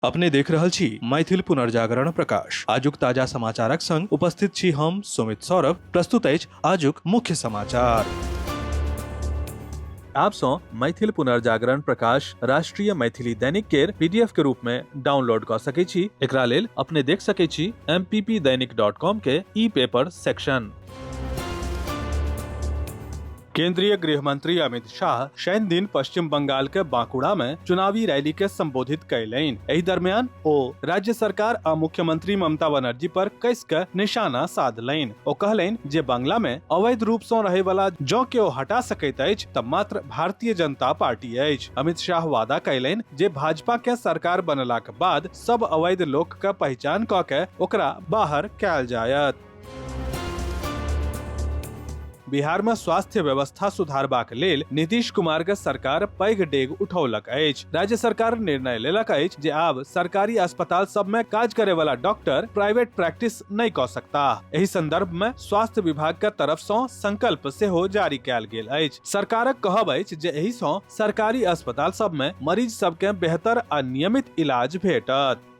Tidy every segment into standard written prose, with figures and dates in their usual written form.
अपने देख रहल छी मैथिल पुनर्जागरण प्रकाश। आजुक ताजा समाचारक संग उपस्थित छी हम सुमित सौरभ। प्रस्तुत अछि आजुक मुख्य समाचार। आप सो मैथिल पुनर्जागरण प्रकाश राष्ट्रीय मैथिली दैनिक केर पीडीएफ के रूप में डाउनलोड कर सकै छी। एकरा लेल अपने देख सकै छी mppdainik.com के ई पेपर सेक्शन। केंद्रीय गृह मंत्री अमित शाह शनि दिन पश्चिम बंगाल के बांकुड़ा में चुनावी रैली के संबोधित कयलनि। एहि दरमियान ओ राज्य सरकार आ मुख्यमंत्री ममता बनर्जी पर कस के निशाना साधलनि। ओ कहलनि जे बांग्ला में अवैध रूप से रहे वाला जौ के ओ हटा सकैत अछि त मात्र भारतीय जनता पार्टी अछि। अमित शाह वादा कयलनि जे भाजपा के सरकार बनला के बाद सब अवैध लोक के पहचान क के ओकरा बाहर कयल जायत। बिहार में स्वास्थ्य व्यवस्था सुधारबाक लेल नीतीश कुमार के सरकार पैघ डेग उठौलक अछि। राज्य सरकार निर्णय लेलक अछि जे आब सरकारी अस्पताल सब में काज करे वाला डॉक्टर प्राइवेट प्रैक्टिस नहीं क सकता। एहि संदर्भ में स्वास्थ्य विभाग के तरफ से संकल्प सेहो जारी कयल गेल अछि। सरकारक कहब अछि जे एहि सँ सरकारी अस्पताल सब में मरीज सब के बेहतर आ नियमित इलाज भेटत।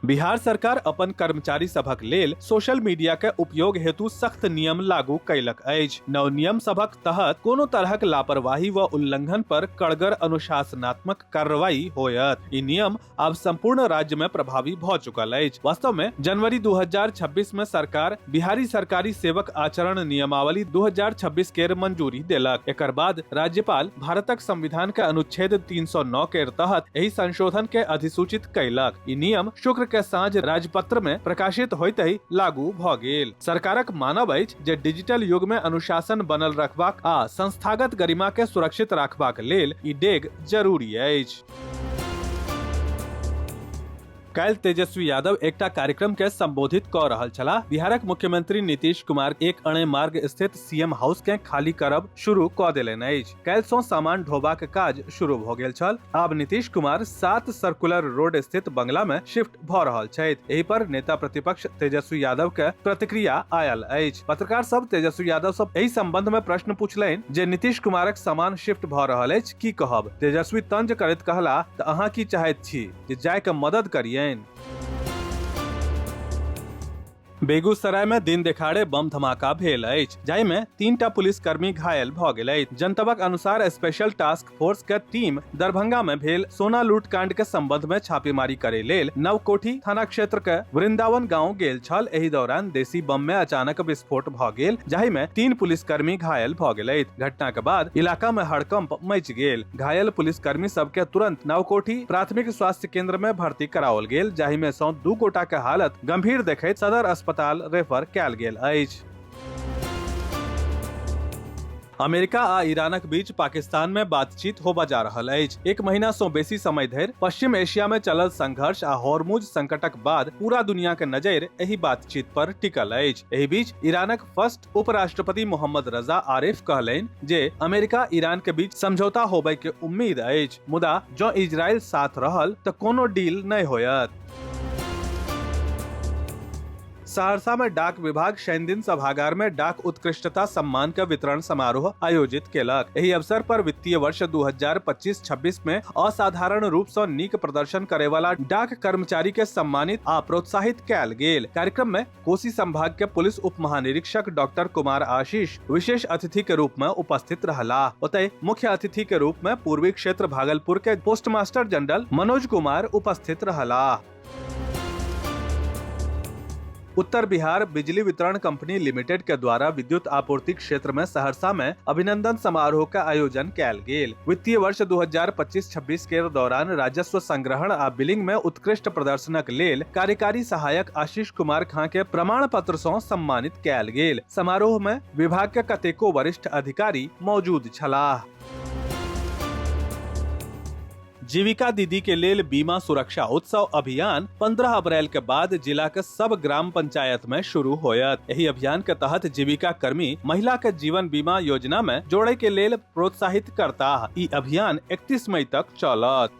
बिहार सरकार अपन कर्मचारी सभक लेल सोशल मीडिया के उपयोग हेतु सख्त नियम लागू कयलक अछि। नव नियम सभक तहत कोनो तरहक लापरवाही व उल्लंघन पर कड़गर अनुशासनात्मक कार्रवाई होयत। ई नियम आब संपूर्ण राज्य में प्रभावी भ चुकल अछि। वास्तव में जनवरी 2026 में सरकार बिहारी सरकारी सेवक आचरण नियमावली 2026 केर मंजूरी देलक। एकर बाद राज्यपाल भारतक संविधान के अनुच्छेद 309 केर तहत एहि संशोधन के अधिसूचित कयलक। ई नियम शुक्र के साँझ राजपत्र में प्रकाशित होते ही लागू भ गेल। सरकारक मानब अछि जे डिजिटल युग में अनुशासन बनल रखबाक आ संस्थागत गरिमा के सुरक्षित रखबाक लेल ई डेग जरूरी अछि। काल्हि तेजस्वी यादव एकटा कार्यक्रम के संबोधित क रहल छलाह। बिहारक मुख्यमंत्री नीतीश कुमार एक अणे मार्ग स्थित सीएम हाउस के खाली करब शुरू क देलनि अछि। काल्हि सँ सामान ढोबाक काज शुरू भ गेल छल। आब नीतीश कुमार 7 सर्कुलर रोड स्थित बंगला में शिफ्ट भ रहल छथि। एहि पर नेता प्रतिपक्ष तेजस्वी यादव के प्रतिक्रिया आयल अछि। पत्रकार सब तेजस्वी यादव सब एहि संबंध में प्रश्न पूछलनि जे नीतीश कुमारक सामान शिफ्ट भ रहल अछि, की कहब? तेजस्वी तंज करैत कहला त अहाँ की चाहैत छी जे जाय के मदद करियनि? बेगूसराय में दिन देखाड़े बम धमाका भेल अछि, जाहि में 3टा पुलिसकर्मी घायल भ गेल। जनतबक अनुसार स्पेशल टास्क फोर्स के टीम दरभंगा में भेल सोना लूट कांड के संबंध में छापेमारी करे लेल नवकोठी थाना क्षेत्र के वृंदावन गांव गेल छल। एहि दौरान देसी बम में अचानक विस्फोट भ गेल, जाहि में 3 पुलिसकर्मी घायल भ गेल। घटना के बाद इलाका में हड़कंप मच गेल। घायल पुलिसकर्मी सब के तुरंत नवकोठी प्राथमिक स्वास्थ्य केंद्र में भर्ती कराओल गेल, जाहि में सँ 2 गोटा के हालत गंभीर देखैत सदर अस्पताल रेफर कयल गेल अछि। अमेरिका आ ईरानक बीच पाकिस्तान में बातचीत होबा जा रहल अछि। 1 महीना सँ बेसी समय धरि पश्चिम एशिया में चलल संघर्ष आ हॉर्मुज संकटक बाद पूरा दुनिया के नजर एहि बातचीत पर टिकल अछि। एहि बीच ईरानक फर्स्ट उपराष्ट्रपति मोहम्मद रजा आरिफ कहलनि जे अमेरिका ईरान के बीच समझौता होबय के उम्मीद अछि, मुदा जँ इजरायल साथ रहल त कोनो डील नहि होयत। सहरसा में डाक विभाग शनि दिन सभागार में डाक उत्कृष्टता सम्मान के वितरण समारोह आयोजित केलक। एहि अवसर पर वित्तीय वर्ष 2025-26 में असाधारण रूप से नीक प्रदर्शन करे वाला डाक कर्मचारी के सम्मानित आ प्रोत्साहित कयल गेल। कार्यक्रम में कोसी संभाग के पुलिस उप महानिरीक्षक डॉक्टर कुमार आशीष विशेष अतिथि के रूप में उपस्थित रहला। ओतय मुख्य अतिथि के रूप में पूर्वी क्षेत्र भागलपुर के पोस्टमास्टर जनरल मनोज कुमार उपस्थित रहला। उत्तर बिहार बिजली वितरण कंपनी लिमिटेड के द्वारा विद्युत आपूर्ति क्षेत्र में सहरसा में अभिनंदन समारोह का आयोजन कयल गेल। वित्तीय वर्ष 2025-26 के दौरान राजस्व संग्रहण आ बिलिंग में उत्कृष्ट प्रदर्शनक लेल कार्यकारी सहायक आशीष कुमार खां के प्रमाण पत्र सँ सम्मानित कयल गेल। समारोह में विभाग के कतेको वरिष्ठ अधिकारी मौजूद छलाह। जीविका दीदी के लेल बीमा सुरक्षा उत्सव अभियान 15 अप्रैल के बाद जिला के सब ग्राम पंचायत में शुरू होयत। एहि अभियान के तहत जीविका कर्मी महिला के जीवन बीमा योजना में जोड़े के लेल प्रोत्साहित करता। ई अभियान 31 मई तक चलत।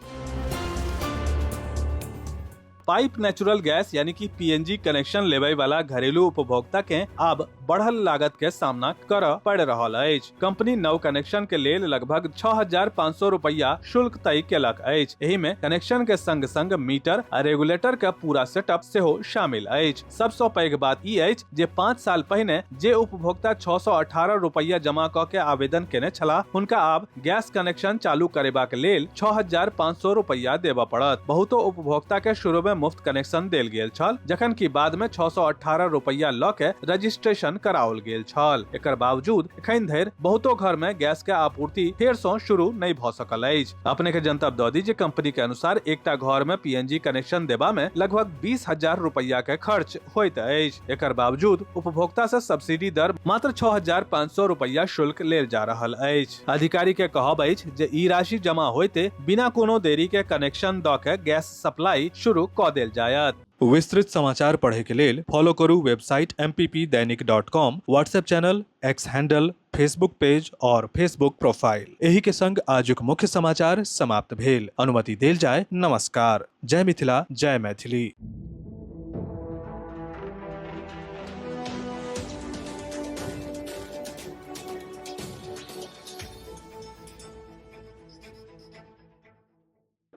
पाइप नेचुरल गैस यानी कि पीएनजी कनेक्शन लेवे वाला घरेलू उपभोक्ता के अब बढ़ल लागत के सामना कर पड़ रहल अछि। कंपनी नव कनेक्शन के लेल लगभग 6,500 रुपया शुल्क तय केलक अछि। एहि में कनेक्शन के संग संग मीटर आ रेगुलेटर के पूरा सेटअप सेहो शामिल अछि। सबसँ पैघ बात ई अछि जे 5 साल पहिने जे उपभोक्ता 618 रुपया जमा क के आवेदन केने छलाह, हुनका आब गैस कनेक्शन चालू करेबाक लेल 6,500 रुपया देबऽ पड़त। बहुतो उपभोक्ता के शुरू में मुफ्त कनेक्शन देल गेल छल, जखन कि बाद में 618 रुपया ल के रजिस्ट्रेशन कराओल गेल छल। एकर बावजूद एखन धरि बहुतो घर में गैस के आपूर्ति फेर सँ शुरू नहीं भ सकल अछि। अपने के जनतब दऽ दी जे कंपनी के अनुसार एकटा घर में पीएनजी कनेक्शन देबा में लगभग 20,000 रुपया के खर्च होइत अछि। एकर बावजूद उपभोक्ता से सब्सिडी दर मात्र 6,500 रुपया शुल्क लेल जा रहल अछि। अधिकारी के कहब अछि जे ई राशि जमा होइते बिना कोनो देरी के कनेक्शन दऽ के गैस सप्लाई शुरू कऽ देल जायत। विस्तृत समाचार पढ़े के लेल फॉलो करू website mppdainik.com, WhatsApp channel, x handle, Facebook page और फेसबुक प्रोफाइल। एही के संग आजुक मुख्य समाचार समाप्त भेल। अनुमति देल जाय। नमस्कार। जय मिथिला, जय मैथिली।